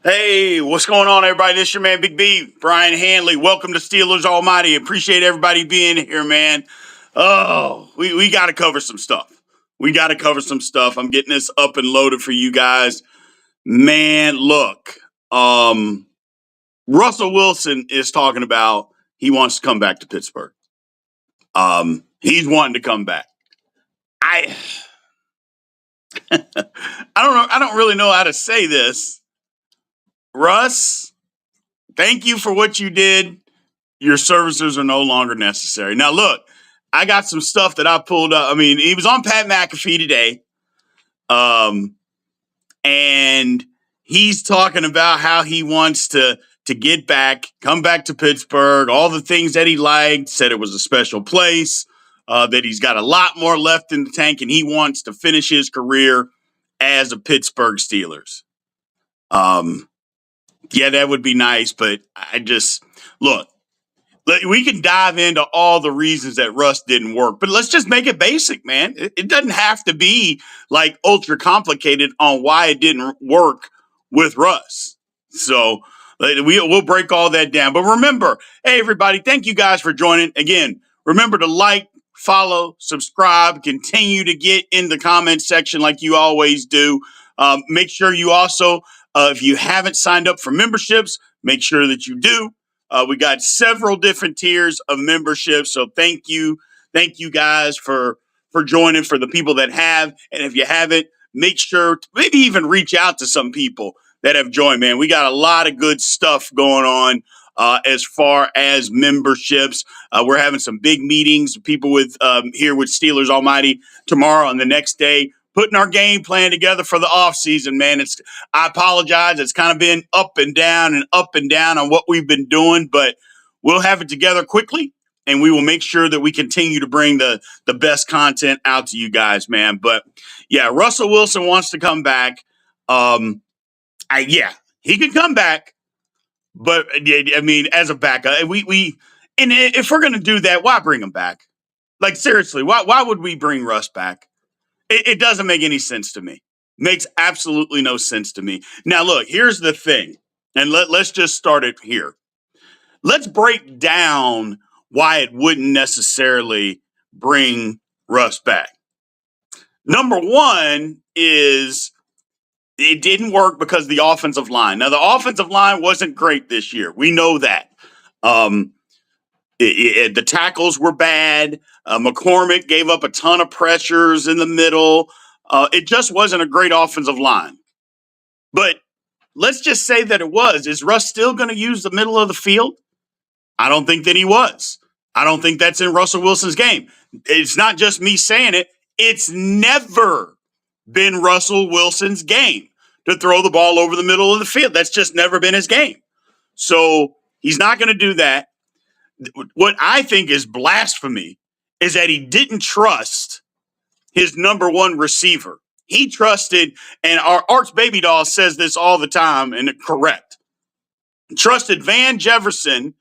Hey, what's going on, everybody? This is your man, Big B, Brian Hanley. Welcome to Steelers Almighty. Appreciate everybody being here, man. Oh, we got to cover some stuff. I'm getting this up and loaded for you guys. Man, look, Russell Wilson is talking about he wants to come back to Pittsburgh. He's wanting to come back. I I don't know. I don't really know how to say this. Russ, thank you for what you did. Your services are no longer necessary. Now, look, I got some stuff that I pulled up. I mean, he was on Pat McAfee today, um, and he's talking about how he wants to get back, come back to Pittsburgh, all the things that he liked, said it was a special place, that he's got a lot more left in the tank, and he wants to finish his career as a Pittsburgh Steelers. Yeah, that would be nice, but I just look. We can dive into all the reasons that Russ didn't work, but let's just make it basic, man. It doesn't have to be like ultra complicated on why it didn't work with Russ. So we'll break all that down. But remember, hey, everybody, thank you guys for joining. Again, remember to like, follow, subscribe, continue to get in the comment section like you always do. Make sure you also, if you haven't signed up for memberships, make sure that you do. We got several different tiers of membership, so thank you guys for joining. For the people that have, and if you haven't, make sure to maybe even reach out to some people that have joined. Man, we got a lot of good stuff going on as far as memberships. We're having some big meetings. People with here with Steelers Almighty tomorrow and the next day, putting our game plan together for the offseason, man. I apologize. It's kind of been up and down on what we've been doing, but we'll have it together quickly, and we will make sure that we continue to bring the best content out to you guys, man. But yeah, Russell Wilson wants to come back. He can come back, but I mean, as a backup, and if we're gonna do that, why bring him back? Like seriously, why would we bring Russ back? It doesn't make any sense to me. Makes absolutely no sense to me. Now, look, here's the thing, and let's just start it here. Let's break down why it wouldn't necessarily bring Russ back. Number one is it didn't work because of the offensive line. Now, the offensive line wasn't great this year. We know that. The tackles were bad. McCormick gave up a ton of pressures in the middle. It just wasn't a great offensive line. But let's just say that it was. Is Russ still going to use the middle of the field? I don't think that he was. I don't think that's in Russell Wilson's game. It's not just me saying it. It's never been Russell Wilson's game to throw the ball over the middle of the field. That's just never been his game. So he's not going to do that. What I think is blasphemy is that he didn't trust his number one receiver. He trusted, and our Arch Baby Doll says this all the time, and it's correct. Trusted Van Jefferson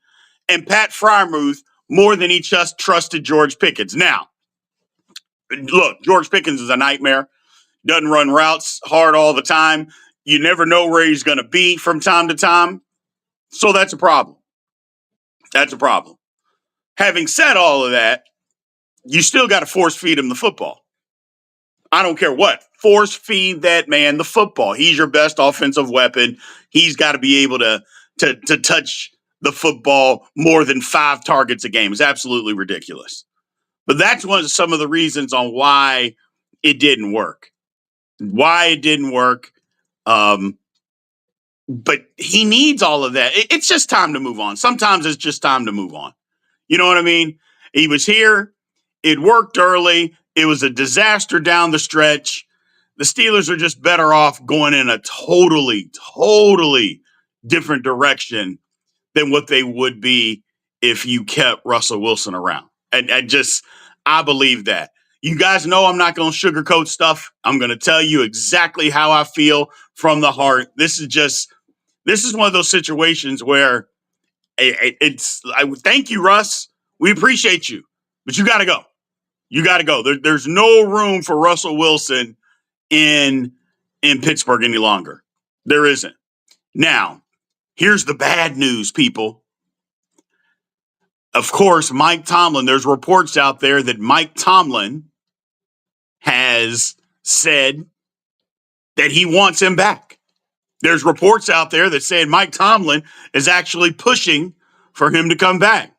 and Pat Freiermuth more than he just trusted George Pickens. Now, look, George Pickens is a nightmare. Doesn't run routes hard all the time. You never know where he's going to be from time to time. So that's a problem. That's a problem. Having said all of that, you still got to force feed him the football. I don't care what. Force feed that man the football. He's your best offensive weapon. He's got to be able to touch the football more than 5 targets a game. It's absolutely ridiculous. But that's some of the reasons on why it didn't work. Why it didn't work. But he needs all of that. It's just time to move on. Sometimes it's just time to move on. You know what I mean? He was here. It worked early. It was a disaster down the stretch. The Steelers are just better off going in a totally different direction than what they would be if you kept Russell Wilson around. I believe that. You guys know I'm not going to sugarcoat stuff. I'm going to tell you exactly how I feel from the heart. This is one of those situations where thank you, Russ. We appreciate you, but you got to go. You got to go. There's no room for Russell Wilson in Pittsburgh any longer. There isn't. Now, here's the bad news, people. Of course, Mike Tomlin, there's reports out there that Mike Tomlin has said that he wants him back. There's reports out there that say Mike Tomlin is actually pushing for him to come back.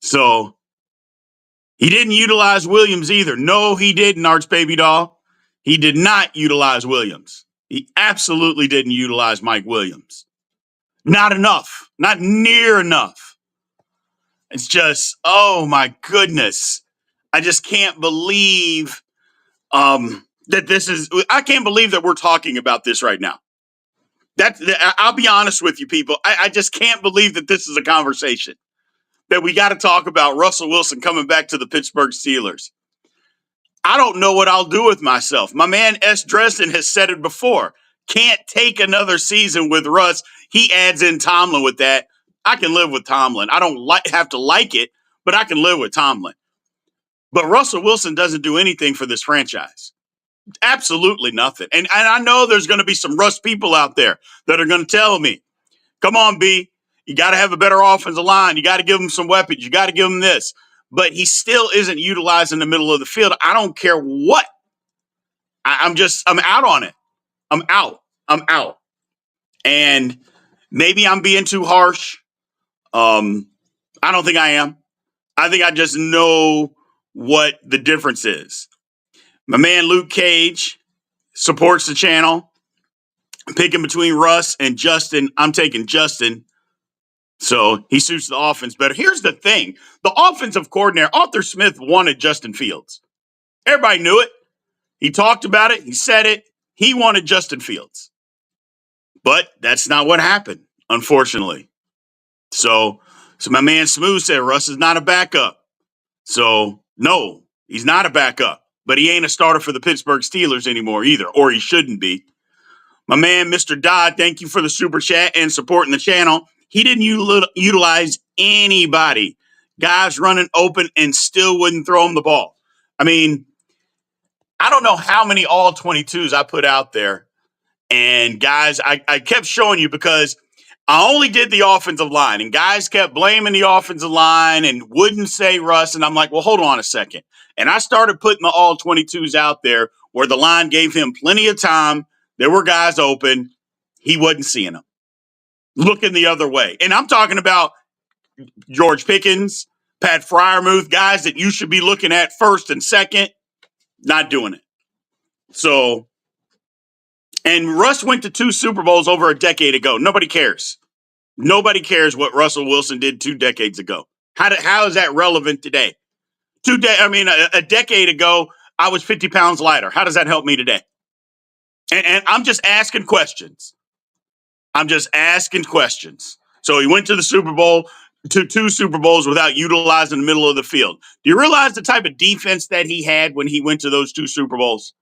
So he didn't utilize Williams either. No, he didn't, Arch Baby Doll. He did not utilize Williams. He absolutely didn't utilize Mike Williams. Not enough. Not near enough. It's just, oh my goodness. I just can't believe that this is, I can't believe that we're talking about this right now. I'll be honest with you, people. I just can't believe that this is a conversation. That we got to talk about Russell Wilson coming back to the Pittsburgh Steelers. I don't know what I'll do with myself. My man S. Dresden has said it before. Can't take another season with Russ. He adds in Tomlin with that. I can live with Tomlin. I don't have to like it, but I can live with Tomlin. But Russell Wilson doesn't do anything for this franchise. Absolutely nothing. And I know there's going to be some Russ people out there that are going to tell me, come on, B, you got to have a better offensive line. You got to give him some weapons. You got to give him this. But he still isn't utilized in the middle of the field. I don't care what. I'm out on it. I'm out. And maybe I'm being too harsh. I don't think I am. I think I just know what the difference is. My man Luke Cage supports the channel. Picking between Russ and Justin. I'm taking Justin. So he suits the offense better. Here's the thing. The offensive coordinator, Arthur Smith, wanted Justin Fields. Everybody knew it. He talked about it. He said it. He wanted Justin Fields. But that's not what happened, unfortunately. So my man Smooth said Russ is not a backup. So, no, he's not a backup. But he ain't a starter for the Pittsburgh Steelers anymore either, or he shouldn't be. My man, Mr. Dodd, thank you for the super chat and supporting the channel. He didn't utilize anybody. Guys running open and still wouldn't throw him the ball. I mean, I don't know how many all 22s I put out there. And guys, I kept showing you because I only did the offensive line. And guys kept blaming the offensive line and wouldn't say Russ. And I'm like, well, hold on a second. And I started putting the all 22s out there where the line gave him plenty of time. There were guys open. He wasn't seeing them. Looking the other way. And I'm talking about George Pickens, Pat Freiermuth, guys that you should be looking at first and second, not doing it. So, and Russ went to 2 Super Bowls over a decade ago. Nobody cares. Nobody cares what Russell Wilson did 2 decades ago. How is that relevant today? A decade ago, I was 50 pounds lighter. How does that help me today? And I'm just asking questions. So he went to the Super Bowl, to 2 Super Bowls without utilizing the middle of the field. Do you realize the type of defense that he had when he went to those 2 Super Bowls?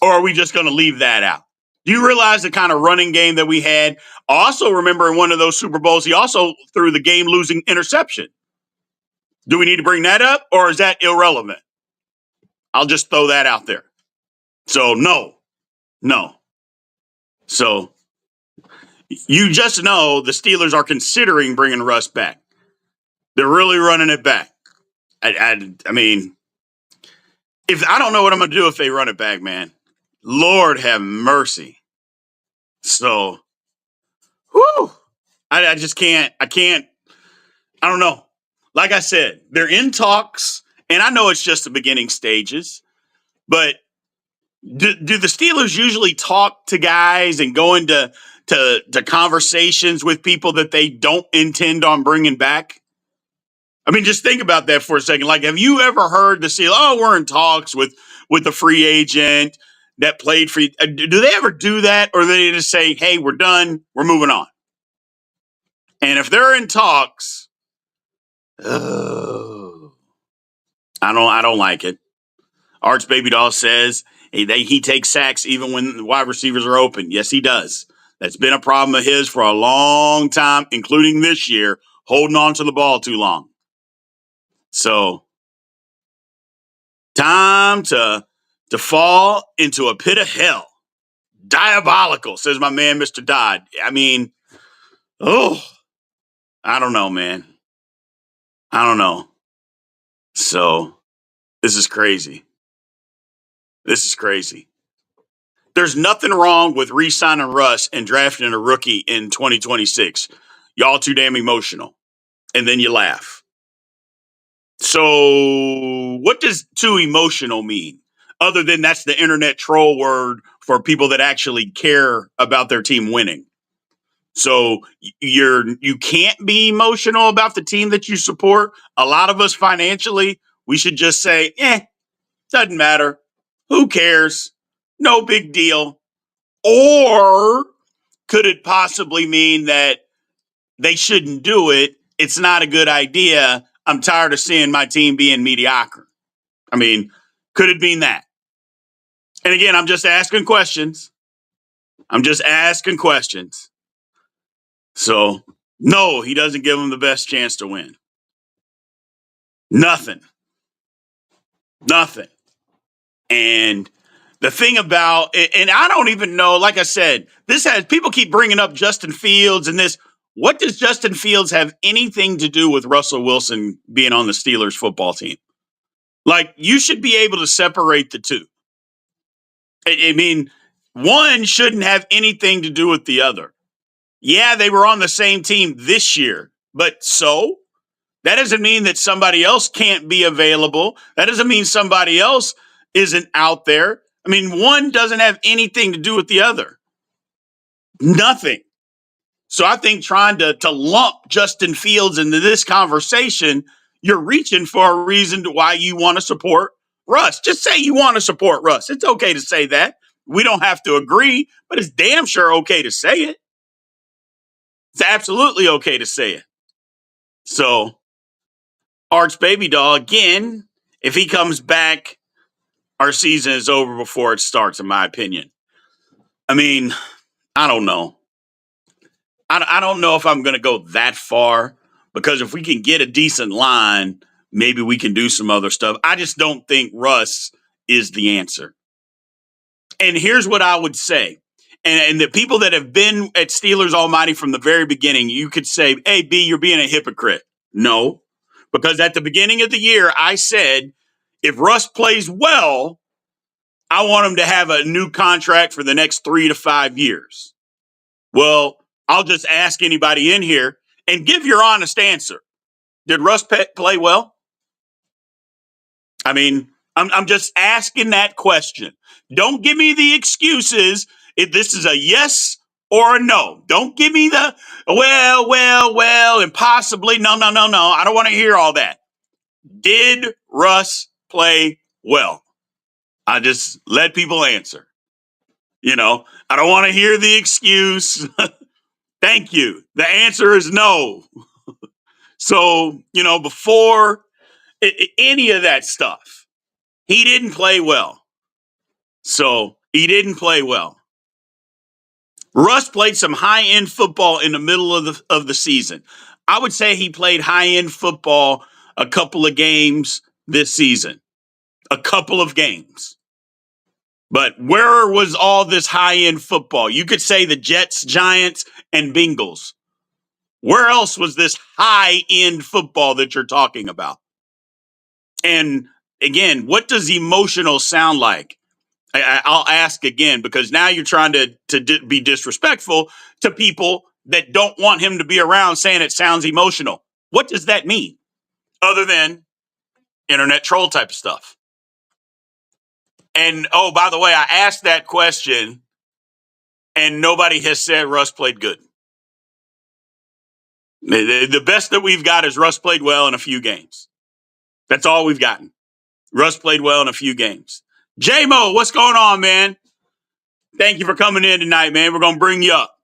Or are we just going to leave that out? Do you realize the kind of running game that we had? I also remember in one of those Super Bowls, he also threw the game-losing interception. Do we need to bring that up, or is that irrelevant? I'll just throw that out there. So, no. So, you just know the Steelers are considering bringing Russ back. They're really running it back. I mean, if I don't know what I'm going to do if they run it back, man. Lord have mercy. So, whew. I just can't. I don't know. Like I said, they're in talks, and I know it's just the beginning stages, but do the Steelers usually talk to guys and go into conversations with people that they don't intend on bringing back? I mean, just think about that for a second. Like, have you ever heard the Steelers, oh, we're in talks with the free agent that played for you? Do they ever do that, or do they just say, hey, we're done, we're moving on? And if they're in talks, I don't like it. Arch Baby Doll says he takes sacks even when the wide receivers are open. Yes, he does. That's been a problem of his for a long time, including this year, holding on to the ball too long. So, time to fall into a pit of hell. Diabolical, says my man, Mr. Dodd. I mean, oh, I don't know, man. I don't know. So this is crazy. This is crazy. There's nothing wrong with re-signing Russ and drafting a rookie in 2026. Y'all too damn emotional. And then you laugh. So what does too emotional mean? Other than that's the internet troll word for people that actually care about their team winning. So you can't be emotional about the team that you support. A lot of us financially, we should just say, doesn't matter. Who cares? No big deal. Or could it possibly mean that they shouldn't do it? It's not a good idea. I'm tired of seeing my team being mediocre. I mean, could it mean that? And again, I'm just asking questions. I'm just asking questions. So, no, he doesn't give them the best chance to win. Nothing. Nothing. And the thing about, and I don't even know, like I said, this has, people keep bringing up Justin Fields and this. What does Justin Fields have anything to do with Russell Wilson being on the Steelers football team? Like, you should be able to separate the two. I mean, one shouldn't have anything to do with the other. Yeah, they were on the same team this year, but so? That doesn't mean that somebody else can't be available. That doesn't mean somebody else isn't out there. I mean, one doesn't have anything to do with the other. Nothing. So I think trying to lump Justin Fields into this conversation, you're reaching for a reason to why you want to support Russ. Just say you want to support Russ. It's okay to say that. We don't have to agree, but it's damn sure okay to say it. It's absolutely okay to say it. So, Arch Baby Doll, again, if he comes back, our season is over before it starts, in my opinion. I mean, I don't know. I don't know if I'm going to go that far because if we can get a decent line, maybe we can do some other stuff. I just don't think Russ is the answer. And here's what I would say. And the people that have been at Steelers Almighty from the very beginning, you could say, hey, B, you're being a hypocrite. No, because at the beginning of the year, I said, if Russ plays well, I want him to have a new contract for the next 3 to 5 years. Well, I'll just ask anybody in here and give your honest answer. Did Russ play well? I mean, I'm just asking that question. Don't give me the excuses. If this is a yes or a no. Don't give me the well, and possibly. No. I don't want to hear all that. Did Russ play well? I just let people answer. I don't want to hear the excuse. Thank you. The answer is no. So, before any of that stuff, he didn't play well. So, he didn't play well. Russ played some high-end football in the middle of the season. I would say he played high-end football a couple of games this season. A couple of games. But where was all this high-end football? You could say the Jets, Giants, and Bengals. Where else was this high-end football that you're talking about? And again, what does emotional sound like? I'll ask again because now you're trying to be disrespectful to people that don't want him to be around saying it sounds emotional. What does that mean? Other than internet troll type of stuff. And oh, by the way, I asked that question and nobody has said Russ played good. The best that we've got is Russ played well in a few games. That's all we've gotten. Russ played well in a few games. J-Mo, what's going on, man? Thank you for coming in tonight, man. We're going to bring you up.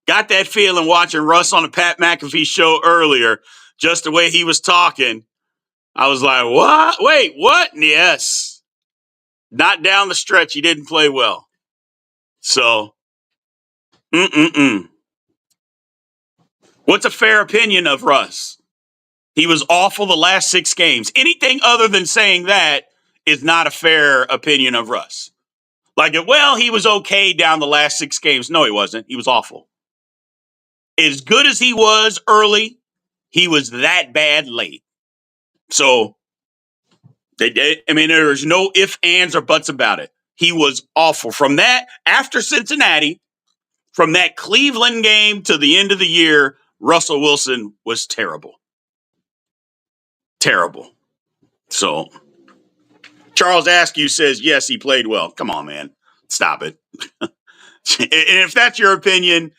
Got that feeling watching Russ on the Pat McAfee show earlier, just the way he was talking. I was like, what? Wait, what? Yes. Not down the stretch. He didn't play well. So, what's a fair opinion of Russ? He was awful the last 6 games. Anything other than saying that is not a fair opinion of Russ. Like, well, he was okay down the last 6 games. No, he wasn't. He was awful. As good as he was early, he was that bad late. So, there's no ifs, ands, or buts about it. He was awful. From that, after Cincinnati, from that Cleveland game to the end of the year, Russell Wilson was terrible. Terrible. So, Charles Askew says, yes, he played well. Come on, man. Stop it. And if that's your opinion,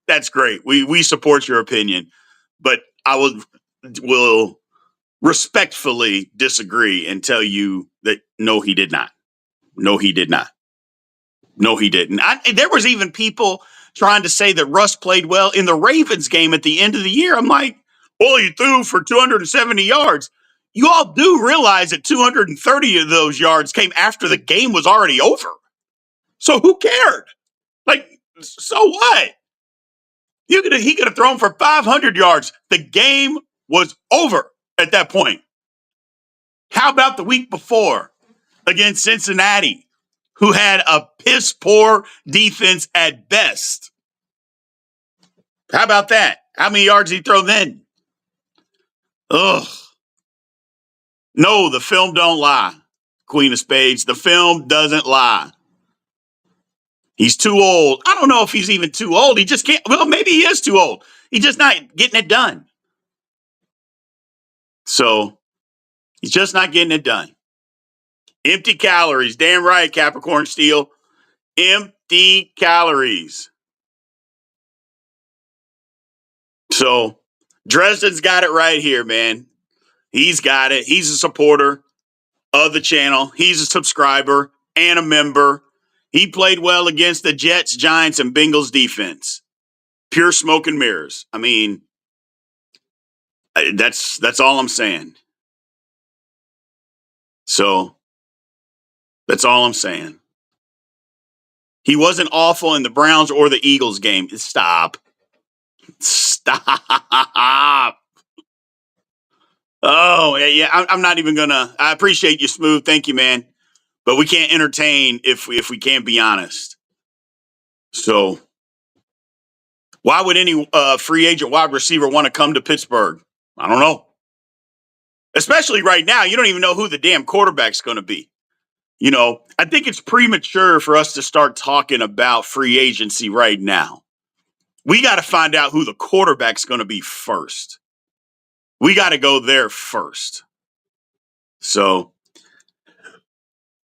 that's great. We support your opinion. But I will respectfully disagree and tell you that no, he did not. No, he did not. No, he didn't. There was even people trying to say that Russ played well in the Ravens game at the end of the year. I'm like, well, he threw for 270 yards. You all do realize that 230 of those yards came after the game was already over. So who cared? Like, so what? He could have thrown for 500 yards. The game was over at that point. How about the week before against Cincinnati, who had a piss poor defense at best? How about that? How many yards did he throw then? Ugh. No, the film don't lie. Queen of Spades, the film doesn't lie. He's too old. I don't know if he's even too old. He just can't. Well, maybe he is too old. He's just not getting it done. So he's just not getting it done. Empty calories. Damn right, Capricorn Steel. Empty calories. So Dresden's got it right here, man. He's got it. He's a supporter of the channel. He's a subscriber and a member. He played well against the Jets, Giants, and Bengals defense. Pure smoke and mirrors. I mean, that's all I'm saying. So that's all I'm saying. He wasn't awful in the Browns or the Eagles game. Stop. Oh, yeah. I'm not even gonna. I appreciate you, Smooth. Thank you, man. But we can't entertain if we can't be honest. So, why would any free agent wide receiver want to come to Pittsburgh? I don't know. Especially right now, you don't even know who the damn quarterback's going to be. You know, I think it's premature for us to start talking about free agency right now. We got to find out who the quarterback's going to be first. We got to go there first. So,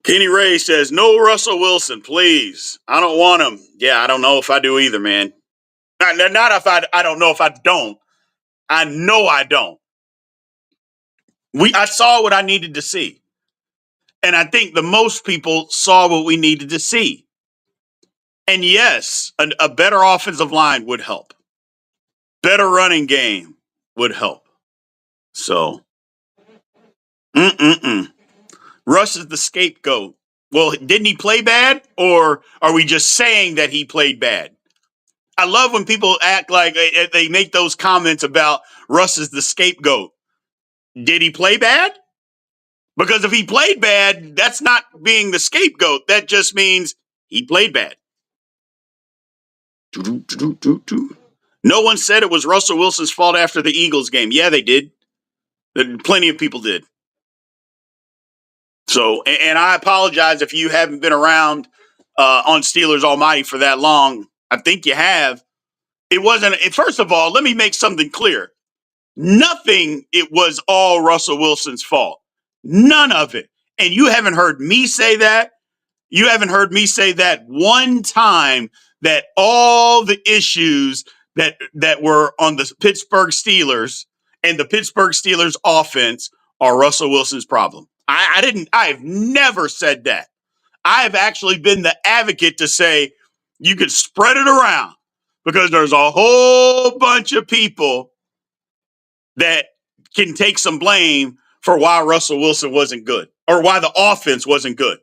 Kenny Ray says, no Russell Wilson, please. I don't want him. Yeah, I don't know if I do either, man. Not if I don't know if I don't. I know I don't. I saw what I needed to see. And I think the most people saw what we needed to see. And yes, a better offensive line would help. Better running game would help. So, Russ is the scapegoat. Well, didn't he play bad? Or are we just saying that he played bad? I love when people act like they make those comments about Russ is the scapegoat. Did he play bad? Because if he played bad, that's not being the scapegoat. That just means he played bad. No one said it was Russell Wilson's fault after the Eagles game. Yeah, they did. Plenty of people did. So, and I apologize if you haven't been around on Steelers Almighty for that long. I think you have. It wasn't, first of all, let me make something clear. Nothing, it was all Russell Wilson's fault. None of it. And you haven't heard me say that. You haven't heard me say that one time that all the issues that were on the Pittsburgh Steelers and the Pittsburgh Steelers offense are Russell Wilson's problem. I have never said that. I have actually been the advocate to say you could spread it around because there's a whole bunch of people that can take some blame for why Russell Wilson wasn't good or why the offense wasn't good.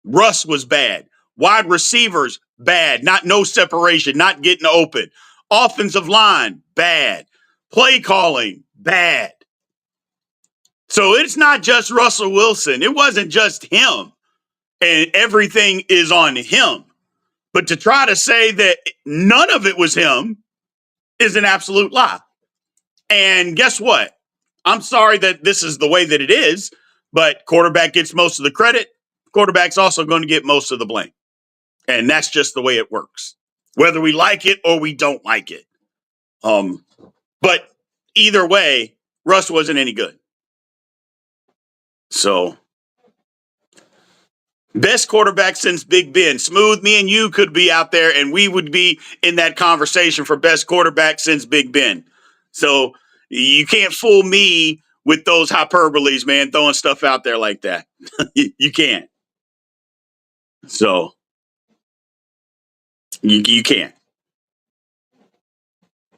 Russ was bad. Wide receivers, bad. No separation, not getting open. Offensive line, bad. Play calling, bad. So it's not just Russell Wilson. It wasn't just him. and everything is on him. But to try to say that none of it was him is an absolute lie. And guess what? I'm sorry that this is the way that it is, but quarterback gets most of the credit. Quarterback's also going to get most of the blame. And that's just the way it works, whether we like it or we don't like it. But either way, Russ wasn't any good. So, best quarterback since Big Ben. Smooth, me and you could be out there and we would be in that conversation for best quarterback since Big Ben. So, you can't fool me with those hyperboles, man, throwing stuff out there like that. You can't. So, you can't.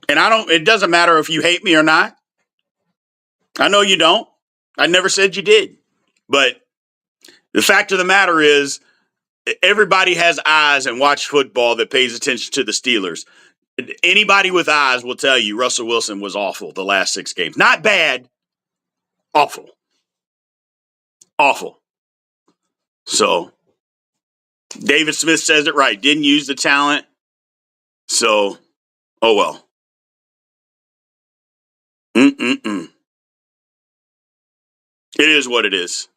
And it doesn't matter if you hate me or not. I know you don't. I never said you did. But the fact of the matter is, everybody has eyes and watch football that pays attention to the Steelers. Anybody with eyes will tell you Russell Wilson was awful the last 6 games. Not bad, awful. Awful. So, David Smith says it right. Didn't use the talent. So, oh well. It is what it is.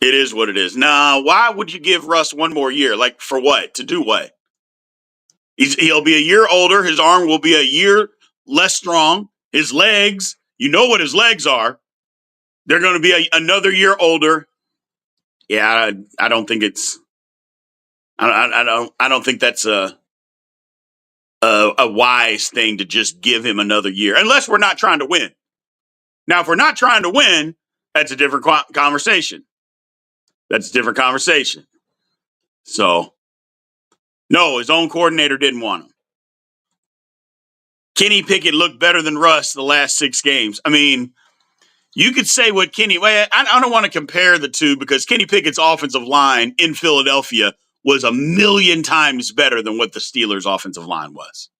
It is what it is. Now, why would you give Russ one more year? Like, for what? To do what? He'll be a year older. His arm will be a year less strong. His legs, you know what his legs are. They're going to be another year older. Yeah, I don't think it's. I don't think that's a wise thing to just give him another year, unless we're not trying to win. Now, if we're not trying to win, that's a different conversation. That's a different conversation. So, no, his own coordinator didn't want him. Kenny Pickett looked better than Russ the last 6 games. I mean, you could say what Kenny. Well, I don't want to compare the two because Kenny Pickett's offensive line in Philadelphia was a million times better than what the Steelers' offensive line was.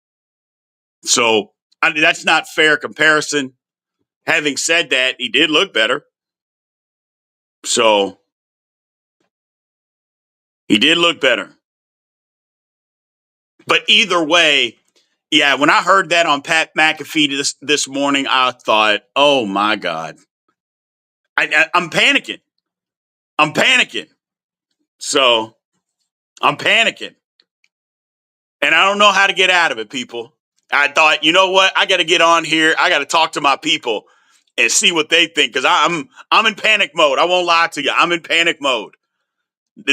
So that's not fair comparison. Having said that, he did look better. So he did look better. But either way, yeah, when I heard that on Pat McAfee this morning, I thought, oh my God. I'm panicking. I'm panicking. So I'm panicking. And I don't know how to get out of it, people. I thought, you know what? I got to get on here. I got to talk to my people and see what they think because I'm in panic mode. I won't lie to you. I'm in panic mode.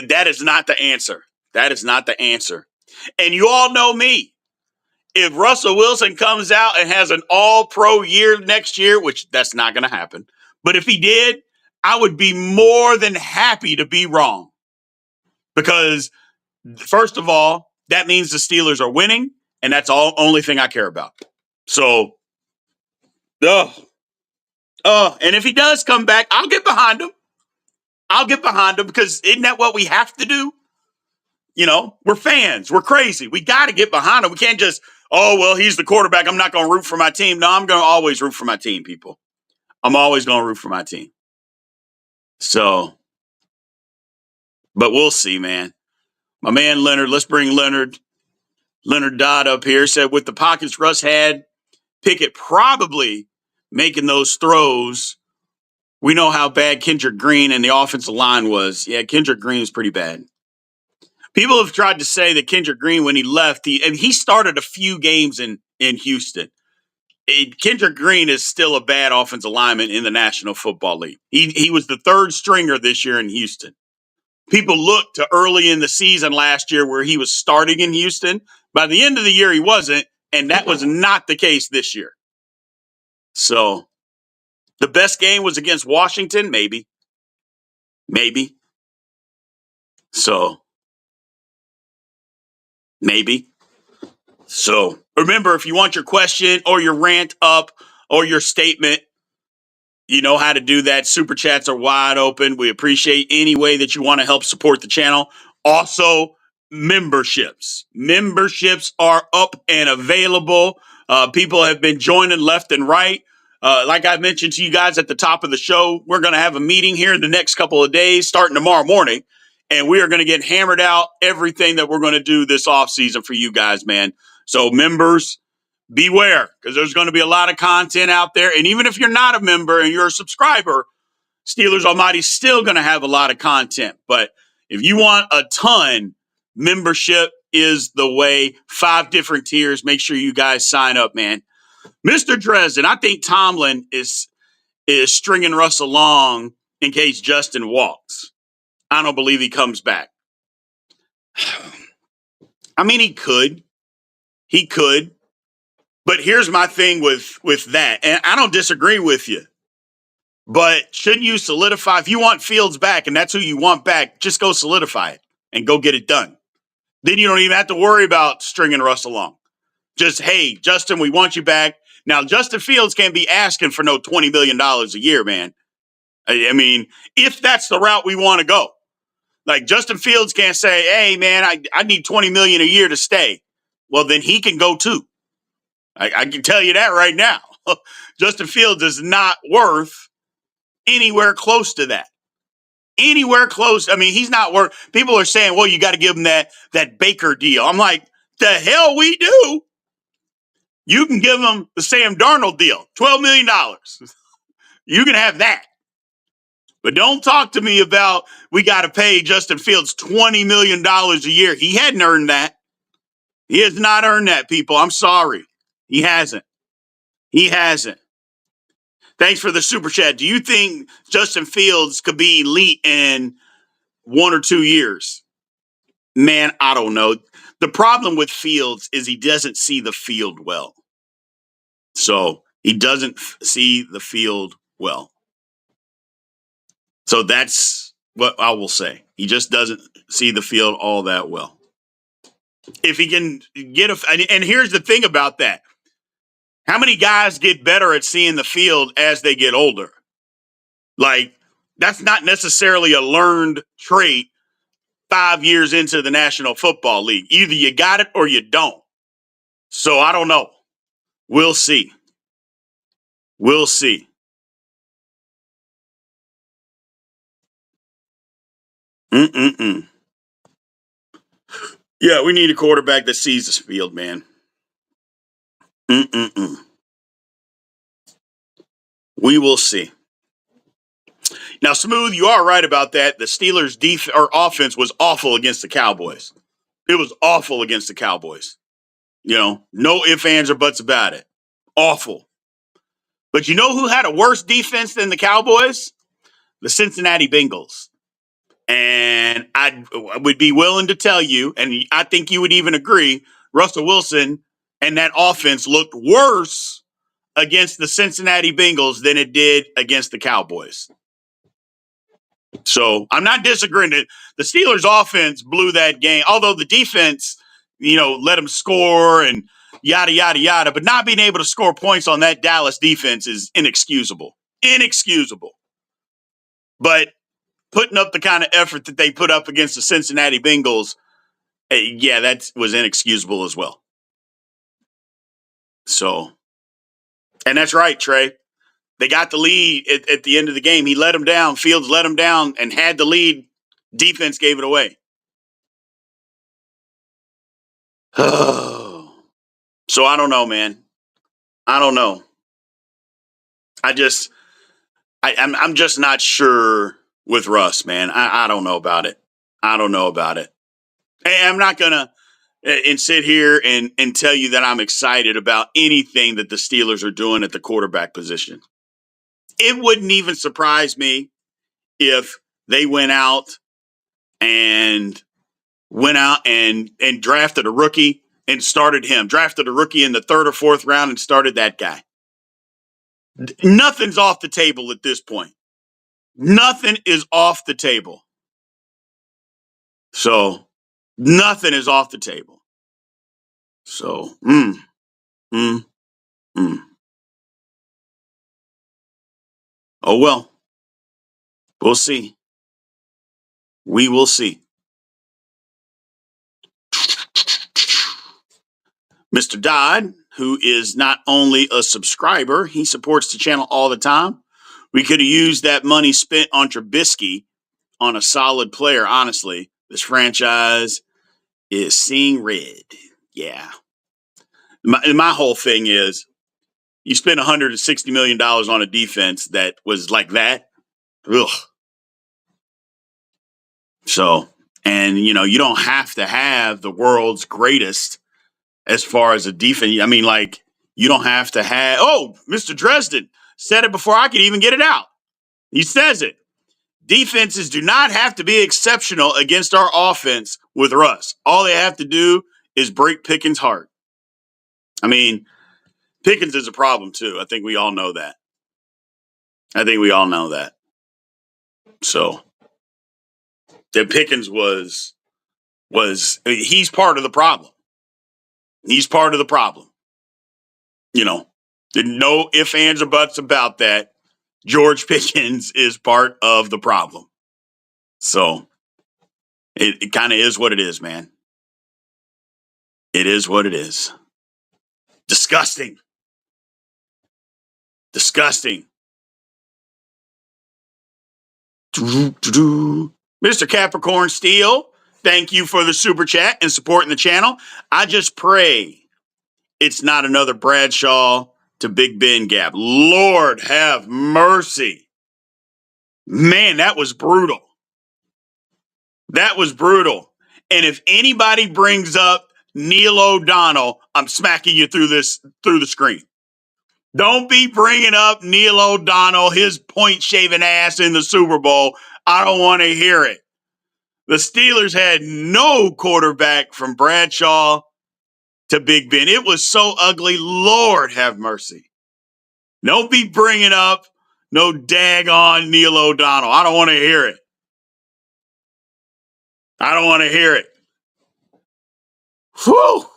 That is not the answer. That is not the answer. And you all know me. If Russell Wilson comes out and has an all-pro year next year, which that's not going to happen, but if he did, I would be more than happy to be wrong. Because, first of all, that means the Steelers are winning, and that's the only thing I care about. So, and if he does come back, I'll get behind him. I'll get behind him because isn't that what we have to do? You know, we're fans. We're crazy. We got to get behind him. We can't just, oh, well, he's the quarterback. I'm not going to root for my team. No, I'm going to always root for my team, people. I'm always going to root for my team. So, but we'll see, man. My man Leonard, let's bring Leonard Dodd up here, said with the pockets Russ had, Pickett probably making those throws. We know how bad Kendrick Green and the offensive line was. Yeah, Kendrick Green is pretty bad. People have tried to say that Kendrick Green, when he left, he started a few games in Houston. Kendrick Green is still a bad offensive lineman in the National Football League. He was the 3rd stringer this year in Houston. People looked to early in the season last year where he was starting in Houston. By the end of the year, he wasn't, and that was not the case this year. So, the best game was against Washington? Maybe. So, maybe. So, remember, if you want your question or your rant up or your statement, you know how to do that. Super chats are wide open. We appreciate any way that you want to help support the channel. Also, memberships. Memberships are up and available. People have been joining left and right. Like I mentioned to you guys at the top of the show, we're going to have a meeting here in the next couple of days, starting tomorrow morning. and we are going to get hammered out everything that we're going to do this offseason for you guys, man. So members, beware, because there's going to be a lot of content out there. And even if you're not a member and you're a subscriber, Steelers Almighty still going to have a lot of content. But if you want a ton, membership is the way. 5 different tiers. Make sure you guys sign up, man. Mr. Dresden, I think Tomlin is stringing Russ along in case Justin walks. I don't believe he comes back. I mean, he could. He could. But here's my thing with that. And I don't disagree with you. But shouldn't you solidify? If you want Fields back and that's who you want back, just go solidify it and go get it done. Then you don't even have to worry about stringing Russ along. Just, hey, Justin, we want you back. Now, Justin Fields can't be asking for no $20 million a year, man. I mean, if that's the route we want to go. Like, Justin Fields can't say, hey, man, I need $20 million a year to stay. Well, then he can go too. I can tell you that right now. Justin Fields is not worth anywhere close to that. Anywhere close. I mean, he's not worth. People are saying, well, you got to give him that Baker deal. I'm like, the hell we do. You can give him the Sam Darnold deal, $12 million. You can have that. But don't talk to me about we got to pay Justin Fields $20 million a year. He hadn't earned that. He has not earned that, people. I'm sorry. He hasn't. He hasn't. Thanks for the super chat. Do you think Justin Fields could be elite in 1 or 2 years? Man, I don't know. The problem with Fields is he doesn't see the field well. So he doesn't see the field well. So that's what I will say. He just doesn't see the field all that well. If he can get and here's the thing about that. How many guys get better at seeing the field as they get older? Like, that's not necessarily a learned trait 5 years into the National Football League. Either you got it or you don't. So I don't know. We'll see. We'll see. Yeah, we need a quarterback that sees the field, man. We will see. Now, Smooth, you are right about that. The Steelers' offense was awful against the Cowboys. It was awful against the Cowboys. You know, no ifs, ands, or buts about it. Awful. But you know who had a worse defense than the Cowboys? The Cincinnati Bengals. And I would be willing to tell you, and I think you would even agree, Russell Wilson and that offense looked worse against the Cincinnati Bengals than it did against the Cowboys. So I'm not disagreeing. The Steelers' offense blew that game, although the defense, let them score and yada, yada, yada. But not being able to score points on that Dallas defense is inexcusable. Inexcusable. But putting up the kind of effort that they put up against the Cincinnati Bengals, yeah, that was inexcusable as well. So, and that's right, Trey. They got the lead at the end of the game. He let them down. Fields let them down and had the lead. Defense gave it away. So I don't know, man. I don't know. I'm just not sure with Russ, man. I don't know about it. I don't know about it. Hey, I'm not gonna and sit here and tell you that I'm excited about anything that the Steelers are doing at the quarterback position. It wouldn't even surprise me if they went out and drafted a rookie and started him. Drafted a rookie in the 3rd or 4th round and started that guy. Nothing's off the table at this point. Nothing is off the table. So nothing is off the table. So, Oh, well, we'll see. We will see. Mr. Dodd, who is not only a subscriber, he supports the channel all the time. We could have used that money spent on Trubisky on a solid player, honestly, this franchise is seeing red. Yeah. My whole thing is you spent $160 million on a defense that was like that. Ugh. So, and you don't have to have the world's greatest as far as a defense. I mean, like, you don't have to have, Mr. Dresden said it before I could even get it out. He says it. Defenses do not have to be exceptional against our offense with Russ. All they have to do is break Pickens' heart. I mean, Pickens is a problem too. I think we all know that. So that Pickens was he's part of the problem. He's part of the problem. No ifs, ands, or buts about that. George Pickens is part of the problem. So it kind of is what it is, man. It is what it is. Disgusting. Mr. Capricorn Steel, thank you for the super chat and supporting the channel. I just pray it's not another Bradshaw to Big Ben gap. Lord have mercy. Man, that was brutal. And if anybody brings up Neil O'Donnell, I'm smacking you through the screen. Don't be bringing up Neil O'Donnell, his point-shaving ass in the Super Bowl. I don't want to hear it. The Steelers had no quarterback from Bradshaw to Big Ben. It was so ugly. Lord have mercy. Don't be bringing up no daggone Neil O'Donnell. I don't want to hear it. Whew.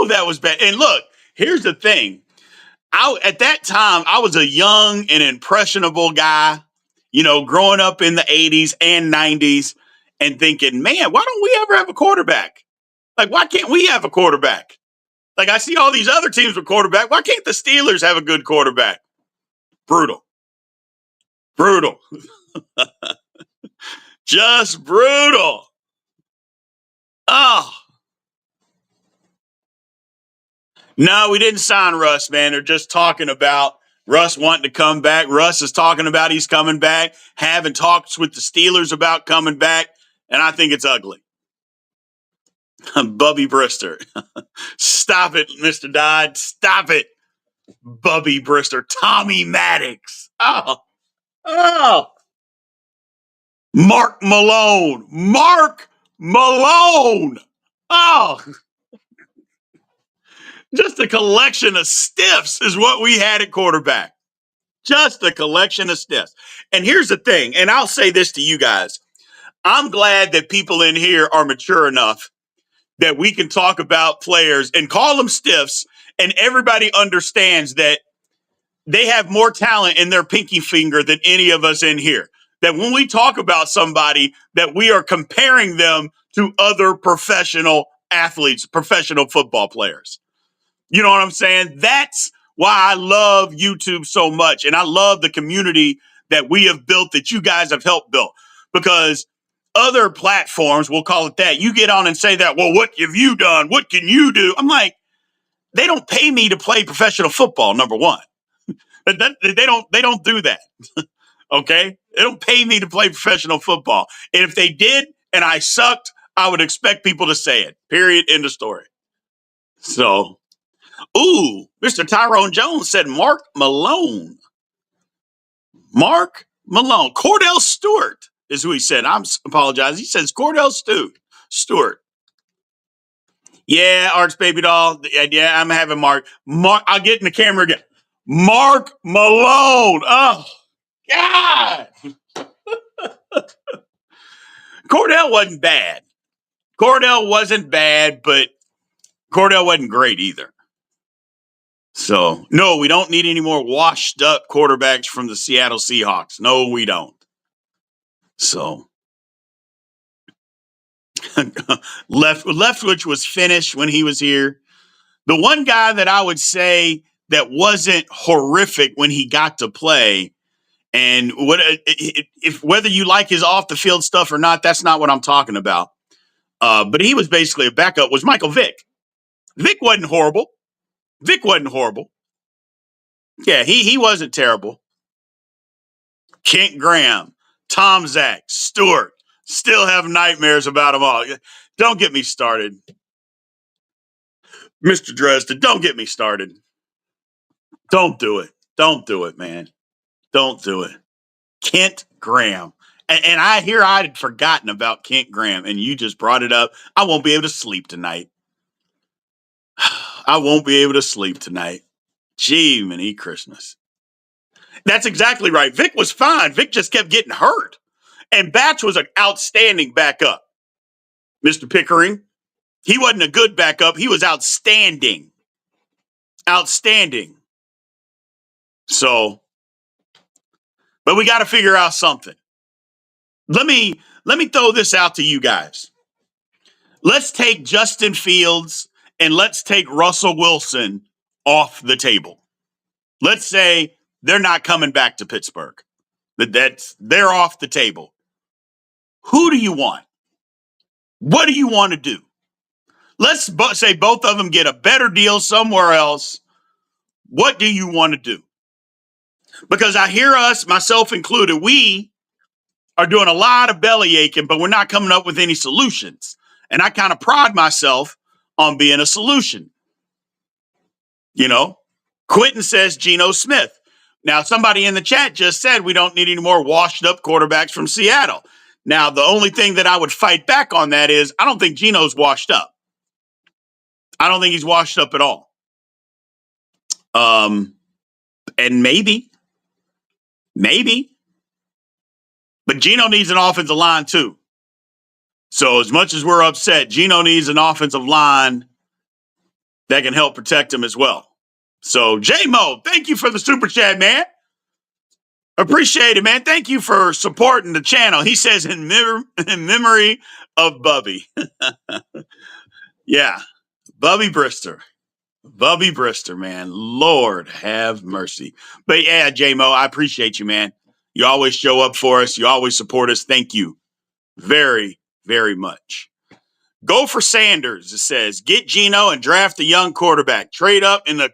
That was bad. And look, here's the thing. At that time, I was a young and impressionable guy, growing up in the 80s and 90s and thinking, man, why don't we ever have a quarterback? Like, why can't we have a quarterback? Like, I see all these other teams with quarterback. Why can't the Steelers have a good quarterback? Brutal. Just brutal. Oh. No, we didn't sign Russ, man. They're just talking about Russ wanting to come back. Russ is talking about he's coming back, having talks with the Steelers about coming back, and I think it's ugly. Bubby Brister. Stop it, Mr. Dodd. Stop it. Bubby Brister. Tommy Maddox. Oh. Mark Malone. Oh. Just a collection of stiffs is what we had at quarterback. Just a collection of stiffs. And here's the thing, and I'll say this to you guys. I'm glad that people in here are mature enough that we can talk about players and call them stiffs, and everybody understands that they have more talent in their pinky finger than any of us in here. That when we talk about somebody, that we are comparing them to other professional athletes, professional football players. You know what I'm saying? That's why I love YouTube so much. And I love the community that we have built, that you guys have helped build. Because other platforms, we'll call it that, you get on and say that, well, what have you done? What can you do? I'm like, they don't pay me to play professional football, number one. They don't do that. Okay? They don't pay me to play professional football. And if they did and I sucked, I would expect people to say it. Period. End of story. So, Mr. Tyrone Jones said Mark Malone. Cordell Stewart is who he said. I'm apologizing. He says Cordell Stewart. Yeah, Arts Baby Doll. Yeah, I'm having Mark. I'll get in the camera again. Mark Malone. Oh, God. Cordell wasn't bad. But Cordell wasn't great either. So, no, we don't need any more washed up quarterbacks from the Seattle Seahawks. No, we don't. So, Leftwich was finished when he was here. The one guy that I would say that wasn't horrific when he got to play, And if whether you like his off the field stuff or not, that's not what I'm talking about. But he was basically a backup. Was Michael Vick? Vick wasn't horrible. Vick wasn't horrible. Yeah, he wasn't terrible. Kent Graham, Tom Zach, Stewart, still have nightmares about them all. Don't get me started. Mr. Dresden, don't get me started. Don't do it. Don't do it, man. Don't do it. Kent Graham. And I'd forgotten about Kent Graham, and you just brought it up. I won't be able to sleep tonight. I won't be able to sleep tonight. Gee, many Christmas. That's exactly right. Vic was fine. Vic just kept getting hurt. And Batch was an outstanding backup. Mr. Pickering, he wasn't a good backup. He was outstanding. Outstanding. So, but we got to figure out something. Let me throw this out to you guys. Let's take Justin Fields and let's take Russell Wilson off the table. Let's say they're not coming back to Pittsburgh. They're off the table. Who do you want? What do you want to do? Let's say both of them get a better deal somewhere else. What do you want to do? Because I hear us, myself included, we are doing a lot of belly aching, but we're not coming up with any solutions. And I kind of pride myself on being a solution. You know, Quentin says Geno Smith. Now, somebody in the chat just said we don't need any more washed up quarterbacks from Seattle. Now, the only thing that I would fight back on that is I don't think Geno's washed up. I don't think he's washed up at all. And maybe, but Geno needs an offensive line too. So as much as we're upset, Geno needs an offensive line that can help protect him as well. So J-Mo, thank you for the super chat, man. Appreciate it, man. Thank you for supporting the channel. He says in memory of Bubby. Yeah, Bubby Brister. Bubby Brister, man. Lord have mercy. But yeah, J-Mo, I appreciate you, man. You always show up for us. You always support us. Thank you very, very much. Go for Sanders, it says. Get Geno and draft a young quarterback. Trade up in the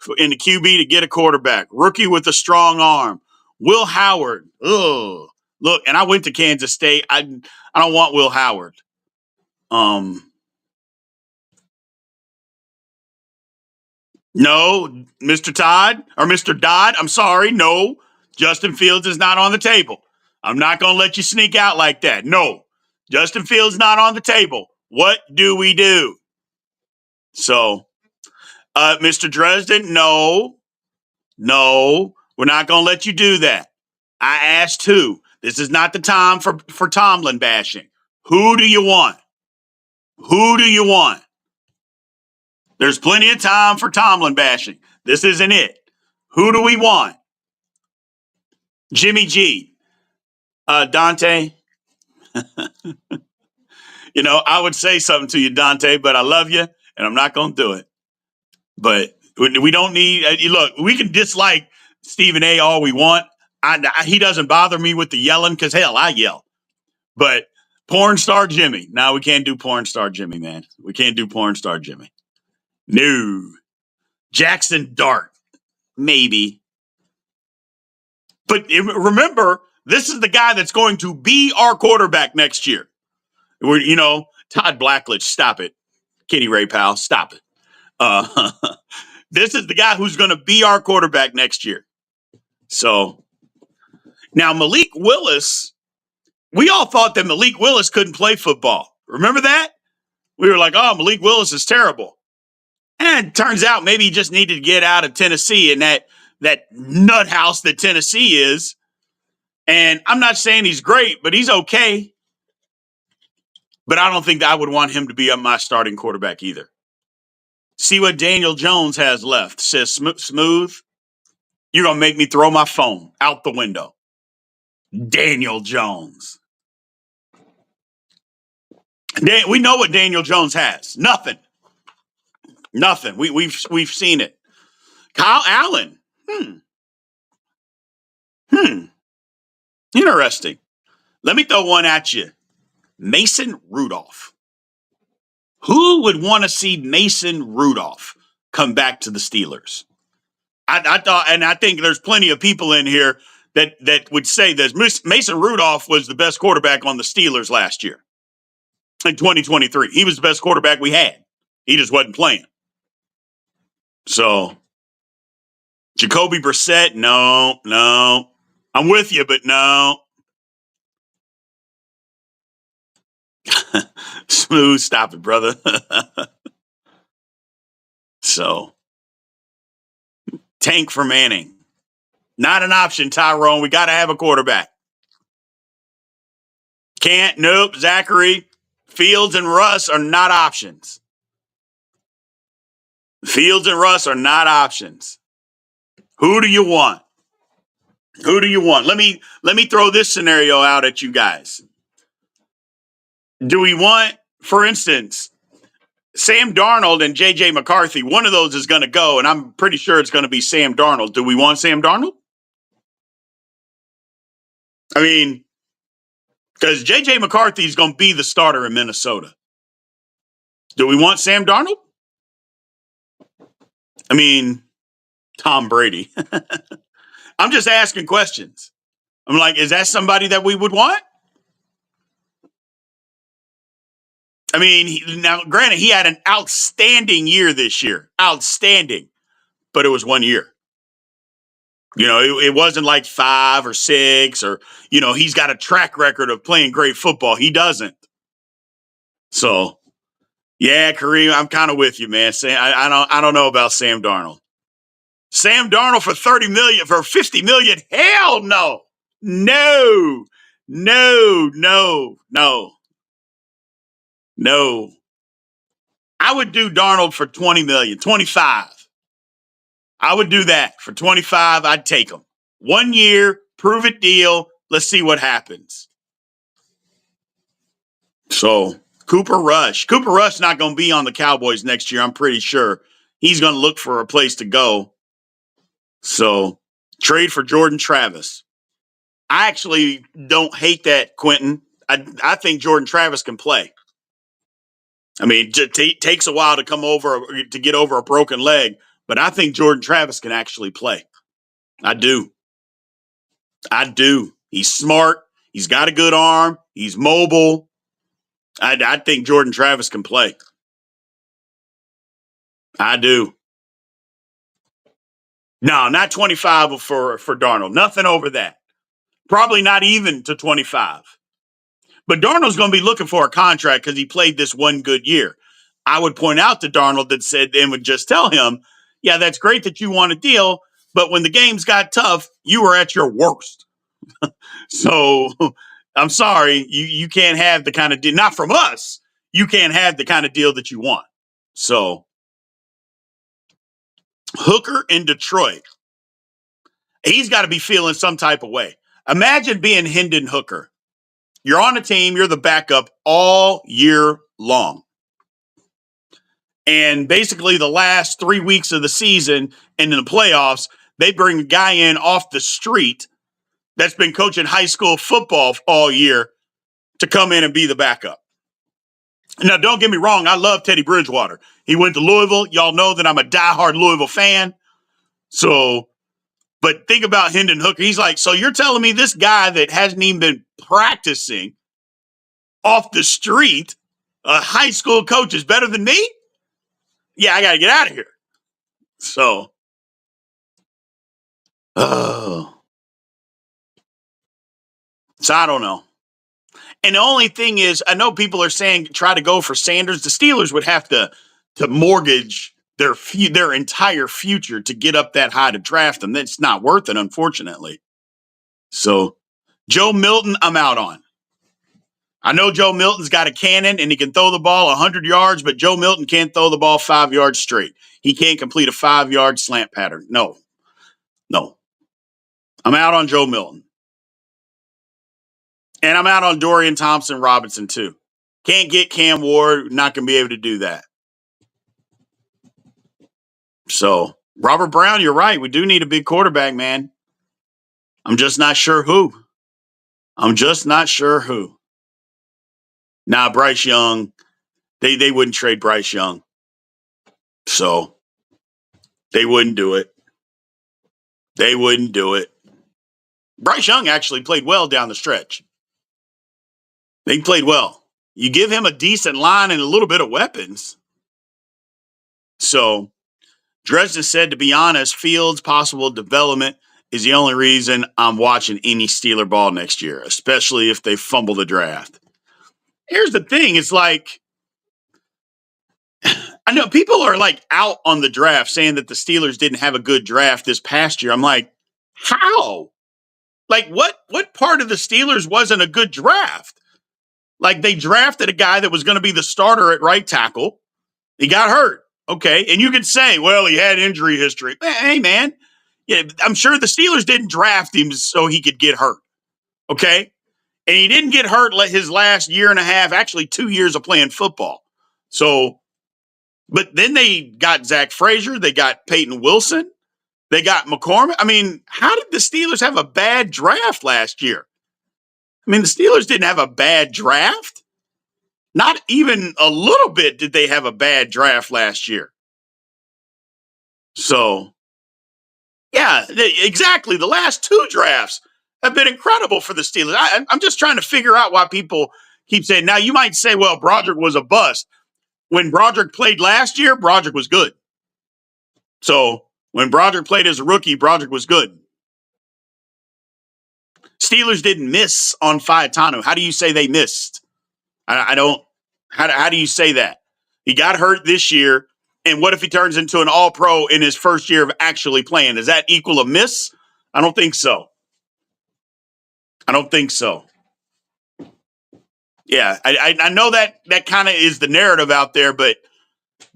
QB to get a quarterback. Rookie with a strong arm. Will Howard. Ugh. Look, and I went to Kansas State. I don't want Will Howard. No, Mr. Todd or Mr. Dodd. I'm sorry. No, Justin Fields is not on the table. I'm not going to let you sneak out like that. No, Justin Fields not on the table. What do we do? So, Mr. Dresden, no, we're not going to let you do that. I asked who. This is not the time for Tomlin bashing. Who do you want? Who do you want? There's plenty of time for Tomlin bashing. This isn't it. Who do we want? Jimmy G. Dante. You know, I would say something to you, Dante, but I love you, and I'm not going to do it. But we don't need, look, we can dislike Stephen A. all we want. He doesn't bother me with the yelling because, hell, I yell. But porn star Jimmy. No, we can't do porn star Jimmy, man. We can't do porn star Jimmy. No. Jackson Dart. Maybe. But remember, this is the guy that's going to be our quarterback next year. Todd Blackledge, stop it. Kenny Ray Powell, stop it. This is the guy who's going to be our quarterback next year. So now Malik Willis, we all thought that Malik Willis couldn't play football. Remember that? We were like, oh, Malik Willis is terrible. And it turns out maybe he just needed to get out of Tennessee and that nut house that Tennessee is. And I'm not saying he's great, but he's okay. But I don't think that I would want him to be my starting quarterback either. See what Daniel Jones has left. Says Smooth, you're going to make me throw my phone out the window. Daniel Jones. We know what Daniel Jones has. Nothing. We've seen it. Kyle Allen. Interesting. Let me throw one at you. Mason Rudolph. Who would want to see Mason Rudolph come back to the Steelers? I thought, and I think there's plenty of people in here that would say that Mason Rudolph was the best quarterback on the Steelers last year in 2023. He was the best quarterback we had. He just wasn't playing. So, Jacoby Brissett, no. I'm with you, but no. Smooth, stop it, brother. So, tank for Manning. Not an option, Tyrone. We got to have a quarterback. Can't, nope. Zachary, Fields, and Russ are not options. Fields and Russ are not options. Who do you want? Who do you want? Let me throw this scenario out at you guys. Do we want, for instance, Sam Darnold and J.J. McCarthy? One of those is going to go, and I'm pretty sure it's going to be Sam Darnold. Do we want Sam Darnold? I mean, because J.J. McCarthy is going to be the starter in Minnesota. Do we want Sam Darnold? I mean, Tom Brady. I'm just asking questions. I'm like, is that somebody that we would want? I mean, now, granted, he had an outstanding year this year. Outstanding. But it was 1 year. You know, it wasn't like 5 or 6 or, you know, he's got a track record of playing great football. He doesn't. So, yeah, Kareem, I'm kind of with you, man. I don't know about Sam Darnold. Sam Darnold for 30 million, for 50 million? Hell no. No. I would do Darnold for 20 million, 25. I would do that for 25. I'd take him. 1 year, prove it deal. Let's see what happens. So, Cooper Rush not going to be on the Cowboys next year, I'm pretty sure. He's going to look for a place to go. So, trade for Jordan Travis. I actually don't hate that, Quentin. I think Jordan Travis can play. I mean, it takes a while to get over a broken leg, but I think Jordan Travis can actually play. I do. He's smart. He's got a good arm. He's mobile. I think Jordan Travis can play. I do. No, not 25 for Darnold. Nothing over that. Probably not even to 25. But Darnold's going to be looking for a contract because he played this one good year. I would point out to Darnold that said, and would just tell him, yeah, that's great that you want a deal, but when the games got tough, you were at your worst. So I'm sorry, you can't have the kind of deal, not from us. You can't have the kind of deal that you want. So Hooker in Detroit, he's got to be feeling some type of way. Imagine being Hendon Hooker. You're on a team, you're the backup all year long. And basically the last 3 weeks of the season and in the playoffs, they bring a guy in off the street that's been coaching high school football all year to come in and be the backup. Now, don't get me wrong. I love Teddy Bridgewater. He went to Louisville. Y'all know that I'm a diehard Louisville fan. So, but think about Hendon Hooker. He's like, so you're telling me this guy that hasn't even been practicing off the street, a high school coach is better than me? Yeah, I got to get out of here. So, so I don't know. And the only thing is, I know people are saying try to go for Sanders. The Steelers would have to mortgage their entire future to get up that high to draft them. That's not worth it, unfortunately. So, Joe Milton, I'm out on. I know Joe Milton's got a cannon and he can throw the ball 100 yards, but Joe Milton can't throw the ball 5 yards straight. He can't complete a 5-yard slant pattern. No. I'm out on Joe Milton. And I'm out on Dorian Thompson-Robinson, too. Can't get Cam Ward. Not going to be able to do that. So, Robert Brown, you're right. We do need a big quarterback, man. I'm just not sure who. I'm just not sure who. Nah, Bryce Young. They wouldn't trade Bryce Young. So they wouldn't do it. They wouldn't do it. Bryce Young actually played well down the stretch. They played well. You give him a decent line and a little bit of weapons. So Dresden said, to be honest, Fields' possible development is the only reason I'm watching any Steeler ball next year, especially if they fumble the draft. Here's the thing. It's like, I know people are like out on the draft saying that the Steelers didn't have a good draft this past year. I'm like, how? Like, what part of the Steelers wasn't a good draft? Like, they drafted a guy that was going to be the starter at right tackle. He got hurt. Okay. And you could say, well, he had injury history. Hey, man. Yeah, I'm sure the Steelers didn't draft him so he could get hurt. Okay. And he didn't get hurt his last year and a half, actually 2 years of playing football. So, but then they got Zach Frazier. They got Peyton Wilson. They got McCormick. I mean, how did the Steelers have a bad draft last year? I mean, the Steelers didn't have a bad draft. Not even a little bit did they have a bad draft last year. So, yeah, exactly. The last two drafts have been incredible for the Steelers. I'm just trying to figure out why people keep saying, now you might say, well, Broderick was a bust. When Broderick played last year, Broderick was good. So when Broderick played as a rookie, Broderick was good. Steelers didn't miss on Faetanu. How do you say they missed? I don't. How do you say that? He got hurt this year. And what if he turns into an all-pro in his first year of actually playing? Does that equal a miss? I don't think so. I don't think so. Yeah, I know that kind of is the narrative out there, but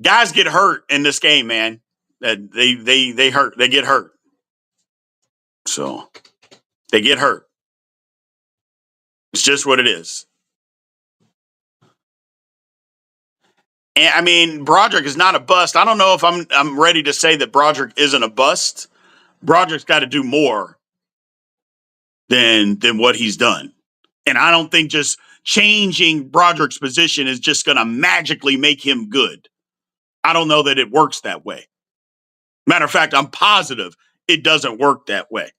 guys get hurt in this game, man. They hurt. They get hurt. So they get hurt. It's just what it is. And I mean, Broderick is not a bust. I don't know if I'm ready to say that Broderick isn't a bust. Broderick's got to do more than what he's done. And I don't think just changing Broderick's position is just going to magically make him good. I don't know that it works that way. Matter of fact, I'm positive it doesn't work that way.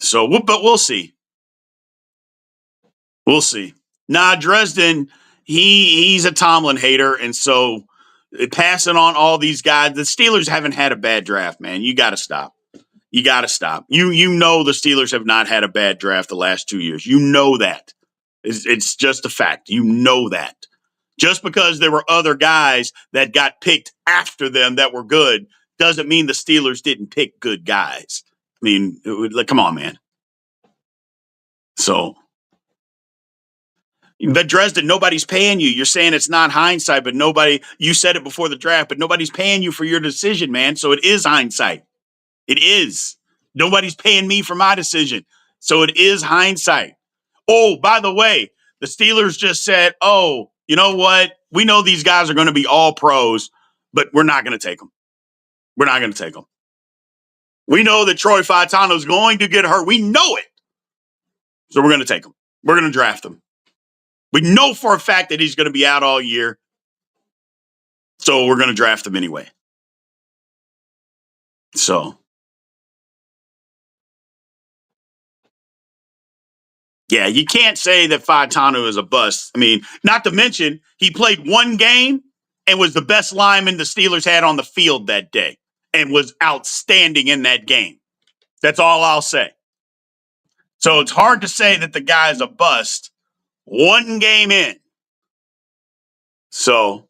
So, but we'll see. We'll see. Nah, Dresden, he's a Tomlin hater, and so passing on all these guys, the Steelers haven't had a bad draft, man. You got to stop. You got to stop. You know the Steelers have not had a bad draft the last 2 years. You know that. It's just a fact. You know that. Just because there were other guys that got picked after them that were good doesn't mean the Steelers didn't pick good guys. I mean, come on, man. So, but Dresden, nobody's paying you. You're saying it's not hindsight, but you said it before the draft, but nobody's paying you for your decision, man. So it is hindsight. It is. Nobody's paying me for my decision. So it is hindsight. Oh, by the way, the Steelers just said, oh, you know what? We know these guys are going to be all pros, but we're not going to take them. We're not going to take them. We know that Troy Faetanu is going to get hurt. We know it. So we're going to take him. We're going to draft him. We know for a fact that he's going to be out all year. So we're going to draft him anyway. So, yeah, you can't say that Faetanu is a bust. I mean, not to mention, he played one game and was the best lineman the Steelers had on the field that day and was outstanding in that game. That's all I'll say. So it's hard to say that the guy's a bust one game in. So,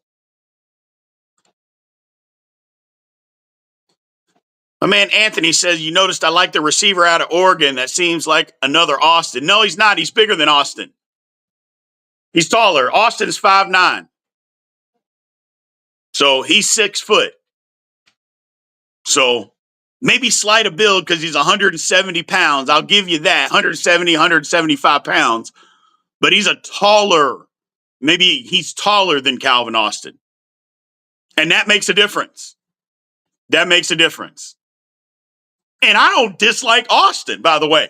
my man Anthony says, you noticed I like the receiver out of Oregon. That seems like another Austin. No, he's not. He's bigger than Austin. He's taller. Austin's 5'9". So he's 6 foot. So maybe slight a build because he's 170 pounds. I'll give you that. 170, 175 pounds. But he's maybe he's taller than Calvin Austin. And that makes a difference. That makes a difference. And I don't dislike Austin, by the way.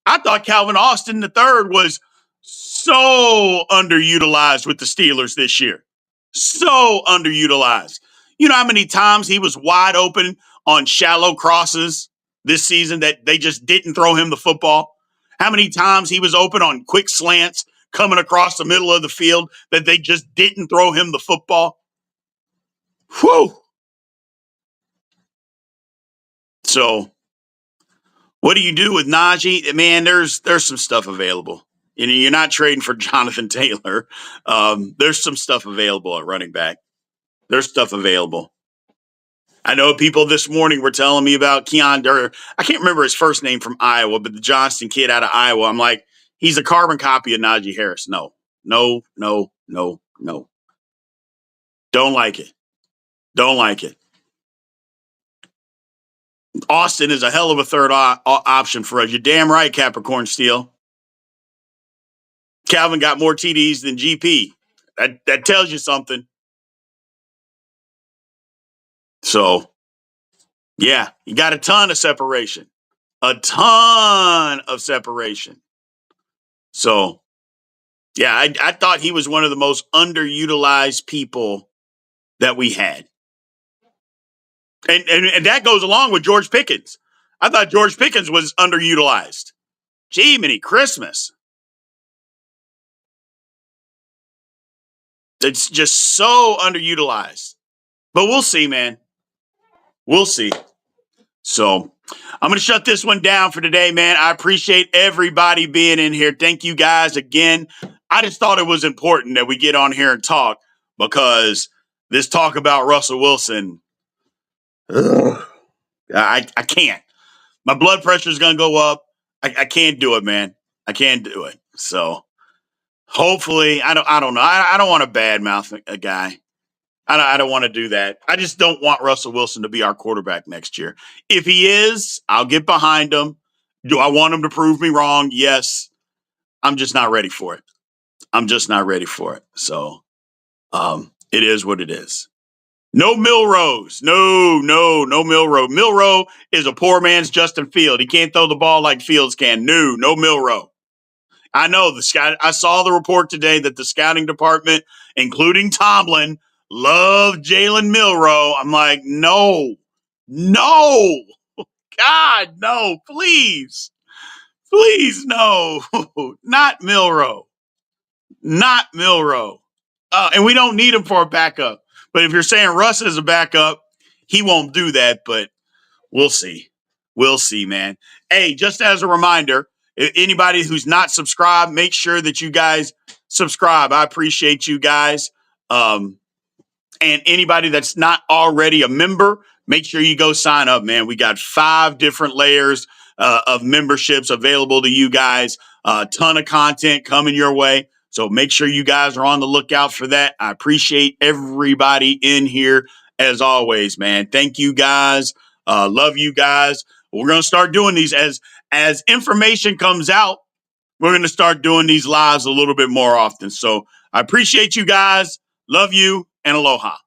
I thought Calvin Austin III was so underutilized with the Steelers this year. So underutilized. You know how many times he was wide open on shallow crosses this season that they just didn't throw him the football? How many times he was open on quick slants coming across the middle of the field that they just didn't throw him the football? Whew. So what do you do with Najee? Man, there's some stuff available. You know, you're not trading for Jonathan Taylor. There's some stuff available at running back. There's stuff available. I know people this morning were telling me about Keon, or I can't remember his first name from Iowa, but the Johnston kid out of Iowa. I'm like, he's a carbon copy of Najee Harris. No, no, no, no, no. Don't like it. Don't like it. Austin is a hell of a third option for us. You're damn right, Capricorn Steel. Calvin got more TDs than GP. That tells you something. So, yeah, you got a ton of separation. A ton of separation. So, yeah, I thought he was one of the most underutilized people that we had. And that goes along with George Pickens. I thought George Pickens was underutilized. Gee, many Christmas. It's just so underutilized. But we'll see, man. We'll see. So I'm going to shut this one down for today, man. I appreciate everybody being in here. Thank you guys again. I just thought it was important that we get on here and talk because this talk about Russell Wilson, I can't. My blood pressure is going to go up. I can't do it, man. I can't do it. So hopefully, I don't know. I don't want to badmouth a guy. I don't want to do that. I just don't want Russell Wilson to be our quarterback next year. If he is, I'll get behind him. Do I want him to prove me wrong? Yes. I'm just not ready for it. I'm just not ready for it. So it is what it is. No Milrose. No Milrow. Milrow is a poor man's Justin Field. He can't throw the ball like Fields can. No Milrow. I know the scout. I saw the report today that the scouting department, including Tomlin, loved Jalen Milrow. I'm like, no, God, no, please, no, not Milrow, not Milrow. And we don't need him for a backup. But if you're saying Russ is a backup, he won't do that. But we'll see. We'll see, man. Hey, just as a reminder, anybody who's not subscribed, make sure that you guys subscribe. I appreciate you guys. And anybody that's not already a member, make sure you go sign up, man. We got 5 different layers of memberships available to you guys. A ton of content coming your way. So make sure you guys are on the lookout for that. I appreciate everybody in here as always, man. Thank you guys. Love you guys. We're going to start doing these as information comes out. We're going to start doing these lives a little bit more often. So I appreciate you guys. Love you and aloha.